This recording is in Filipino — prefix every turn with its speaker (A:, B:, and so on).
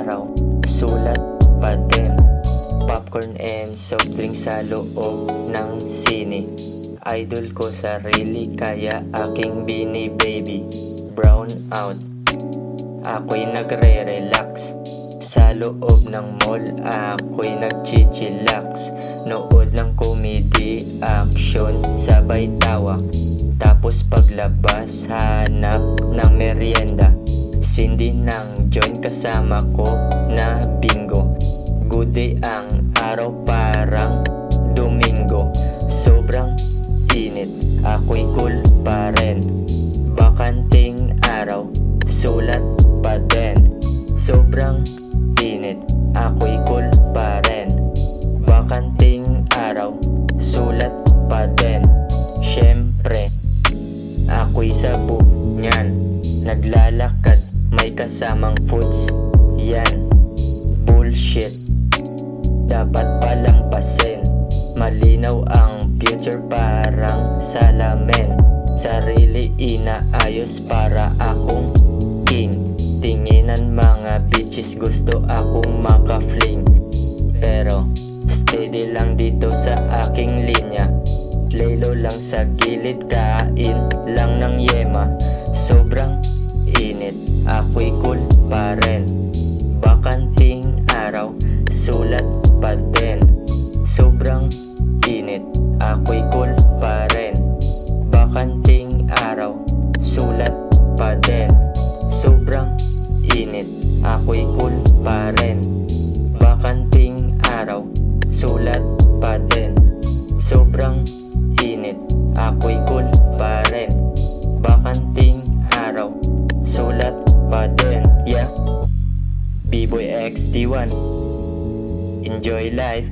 A: araw, sulat pa din. Popcorn and soft drink sa loob ng sine. Idol ko sarili kaya aking bini baby. Brown out, ako'y nagre-relax. Sa loob ng mall, ako'y nagchichillax. Nood ng comedy, action, sabay tawa. Tapos paglabas, hanap ng merienda. Sindi ng joint kasama ko na bingo. Good day ang araw parang Domingo. Sobrang init, ako'y cool pa rin. Bakanting araw, sulat pa din. Sobrang init, ako'y cool pa rin. Bakanting araw, sulat pa din. Syempre, ako'y sabog niyan. Naglalakad, may kasamang foods. Yan, bullshit, dapat palampasin. Malinaw ang future parang salamin. Sarili inaayos para akong king. Tinginan mga bitches, gusto akong maka-fling. Pero steady lang dito sa aking linya. Laylo lang sa gilid, kain lang ng yema. Sobrang init, ako'y cool pa rin. Bakanting araw, sulat pa din. Sobrang init, ako'y cool pa rin. Bakanting araw, sulat pa din. Sobrang init, ako'y cool pa rin. Bakanting araw, sulat pa din. Sobrang init, ako'y cool pa rin. Bakanting araw, sulat pa din. Yeah, B-Boy XD1, enjoy life.